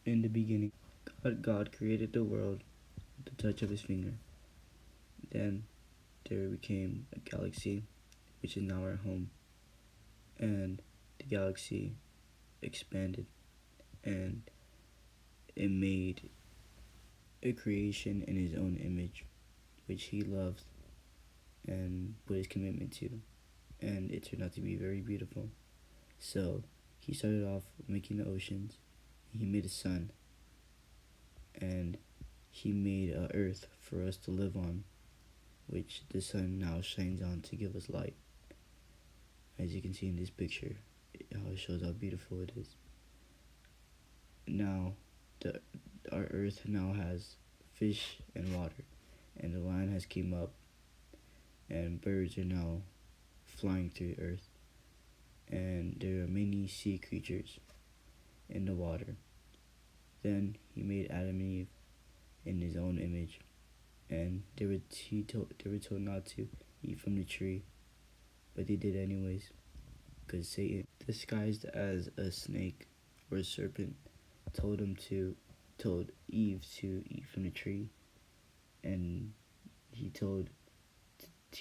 In the beginning, God created the world with the touch of his finger. Then there became a galaxy, which is now our home. And the galaxy expanded and it made a creation in his own image, which he loved and put his commitment to. And it turned out to be very beautiful. So he started off making the oceans, he made a sun, and he made a earth for us to live on, which the sun now shines on to give us light. As you can see in this picture, how it shows how beautiful it is. Now, the our earth now has fish and water, and the land has came up, and birds are now flying through the earth, and there are many sea creatures in the water. Then he made Adam and Eve in his own image, and they were told not to eat from the tree, but they did anyways, because Satan, disguised as a snake or a serpent, told Eve to eat from the tree, and he told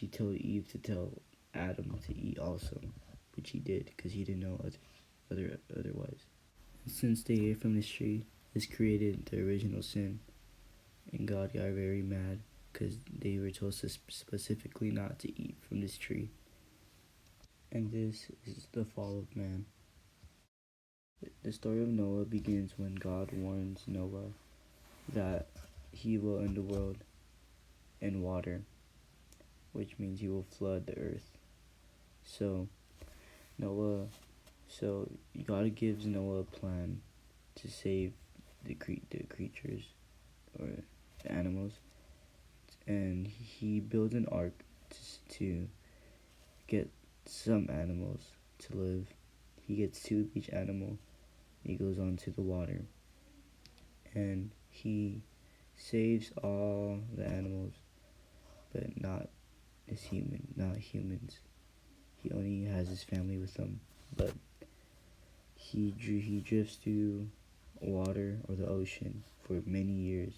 Eve to tell Adam to eat also, which he did because he didn't know otherwise. Since they ate from this tree, this created the original sin, and God got very mad because they were told specifically not to eat from this tree. And this is the fall of man. The story of Noah begins when God warns Noah that he will end the world in water, which means he will flood the earth. So Noah, so God gives Noah a plan to save the creatures or the animals, and he builds an ark to get some animals to live. He gets two of each animal. He goes onto the water, and he saves all the animals, but not humans. He only has his family with him, but he drifts through water or the ocean for many years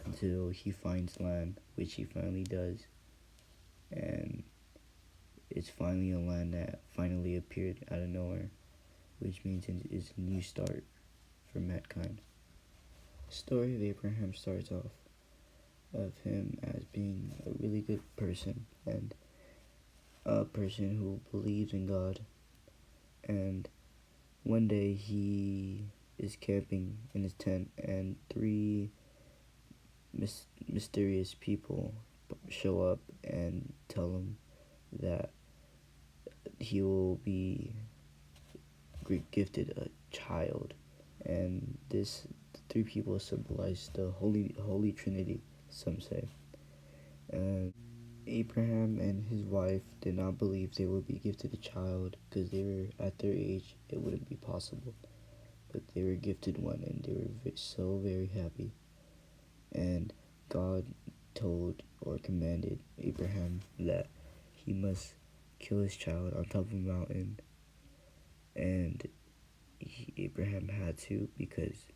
until he finds land, which he finally does, and it's finally a land that finally appeared out of nowhere, which means it's a new start for mankind. The story of Abraham starts off of him as being a really good person and a person who believes in God. And one day he is camping in his tent, and three mysterious people show up and tell him that he will be gifted a child, and this three people symbolize the Holy Trinity, some say. And Abraham and his wife did not believe they would be gifted a child because they were at their age, it wouldn't be possible. But they were gifted one, and they were so very happy. And God told or commanded Abraham that he must kill his child on top of a mountain, and Abraham had to because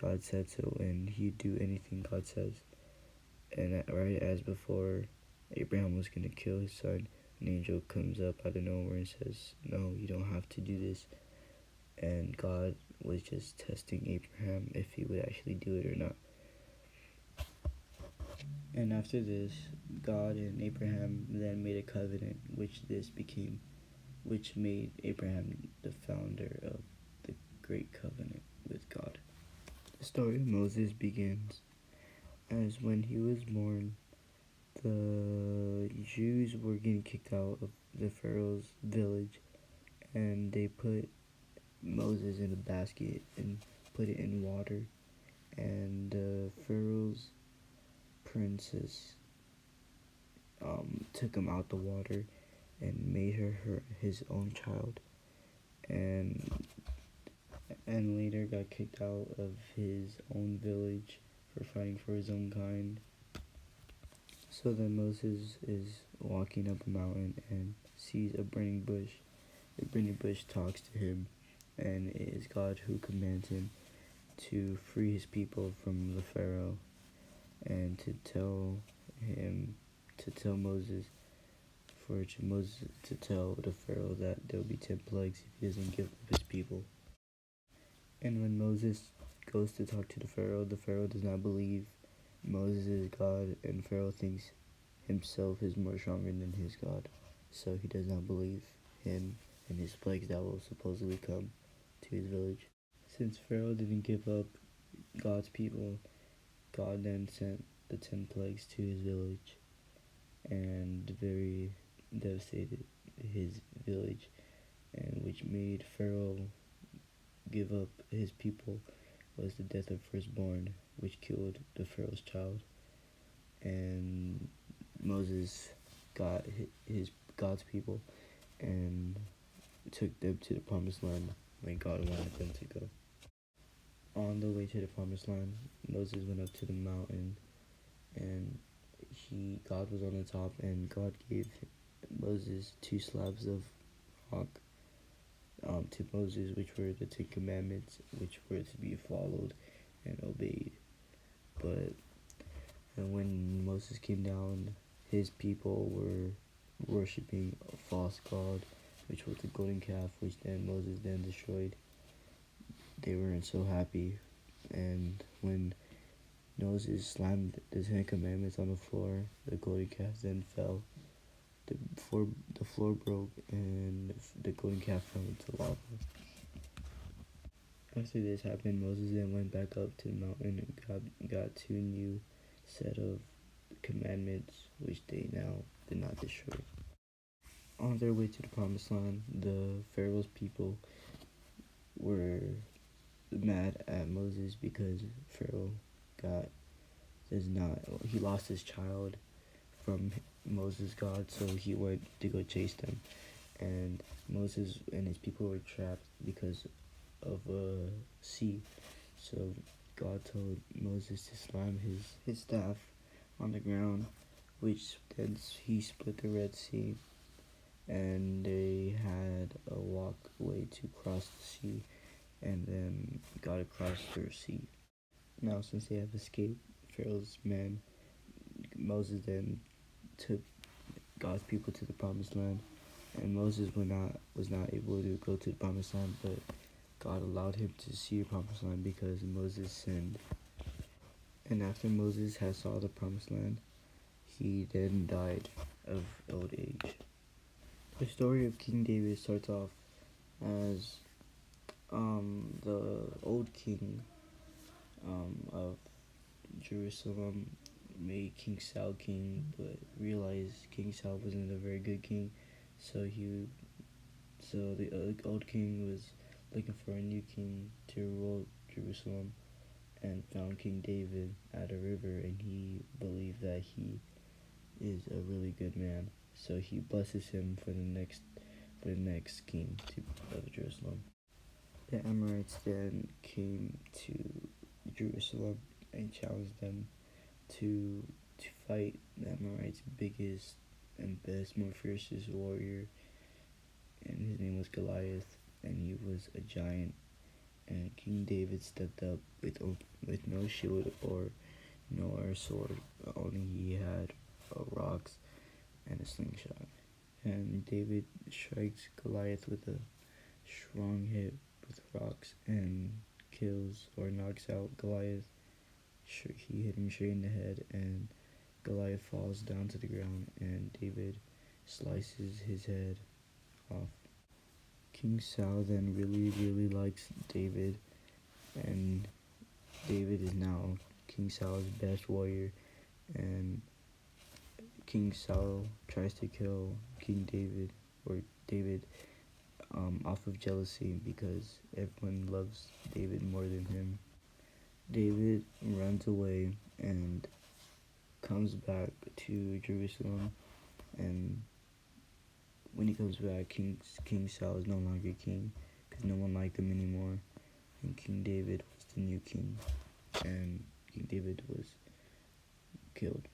God said so, and he'd do anything God says. And right as before Abraham was going to kill his son, an angel comes up out of nowhere and says, "No, you don't have to do this." And God was just testing Abraham if he would actually do it or not. And after this, God and Abraham then made a covenant, which made Abraham the founder of the great covenant with God. The story of Moses begins as when he was born, the Jews were getting kicked out of the Pharaoh's village, and they put Moses in a basket and put it in water, and the Pharaoh's princess took him out the water and made her his own child, and later got kicked out of his own village for fighting for his own kind. So then Moses is walking up a mountain and sees a burning bush. The burning bush talks to him, and it is God who commands him to free his people from the Pharaoh, and to tell him, to tell Moses, Moses to tell the Pharaoh that there will be 10 plagues if he doesn't give up his people. And when Moses goes to talk to the Pharaoh does not believe Moses is God, and Pharaoh thinks himself is more stronger than his God. So he does not believe him and his plagues that will supposedly come to his village. Since Pharaoh didn't give up God's people, God then sent the 10 plagues to his village and very devastated his village, and which made Pharaoh give up his people was the death of firstborn, which killed the Pharaoh's child. And Moses got his God's people and took them to the promised land when God wanted them to go. On the way to the promised land, Moses went up to the mountain, and God was on the top, and God gave Moses 2 slabs of rock to Moses, which were the 10 commandments, which were to be followed and obeyed. But when Moses came down, his people were worshipping a false god, which was the golden calf, which then Moses then destroyed. They weren't so happy, and when Moses slammed the 10 commandments on the floor, the golden calf then fell. The floor broke, and the golden calf fell into lava. After this happened, Moses then went back up to the mountain and got 2 new set of commandments, which they now did not destroy. On their way to the promised land, the Pharaoh's people were mad at Moses because Pharaoh he lost his child from Moses' God, so he went to go chase them, and Moses and his people were trapped because of a sea. So God told Moses to slam his staff on the ground, which then he split the Red Sea, and they had a walkway to cross the sea, and then got across the sea. Now, since they have escaped Pharaoh's men, Moses then took God's people to the promised land, and Moses was not able to go to the promised land, but God allowed him to see the promised land because Moses sinned. And after Moses had saw the promised land, he then died of old age. The story of King David starts off as the old king of Jerusalem made King Saul king, but realized King Saul wasn't a very good king, so the old king was looking for a new king to rule Jerusalem, and found King David at a river, and he believed that he is a really good man, so he blesses him for the next king of Jerusalem. The Amorites then came to Jerusalem and challenged them to fight the Amorites' biggest and best, more fiercest warrior, and his name was Goliath, and he was a giant. And King David stepped up with no shield or sword, only he had rocks and a slingshot. And David strikes Goliath with a strong hit with rocks and kills or knocks out Goliath. He hit him straight in the head, and Goliath falls down to the ground, and David slices his head off. King Saul then really likes David, and David is now King Saul's best warrior, and King Saul tries to kill King David, or David, off of jealousy because everyone loves David more than him. David runs away and comes back to Jerusalem, and when he comes back, King Saul is no longer king because no one liked him anymore, and King David was the new king, and King David was killed.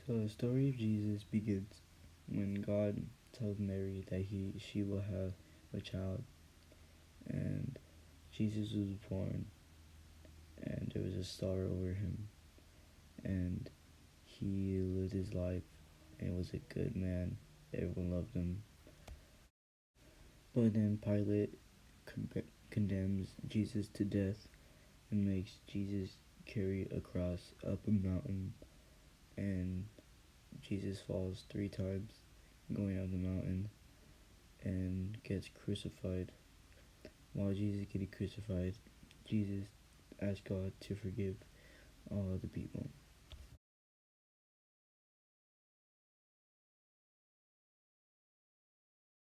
So the story of Jesus begins when God tells Mary that she will have a child, and Jesus was born, a star over him, and he lived his life and was a good man. Everyone loved him. But then Pilate condemns Jesus to death and makes Jesus carry a cross up a mountain, and Jesus falls 3 times going down the mountain and gets crucified. While Jesus is getting crucified, Jesus asks God to forgive all the people.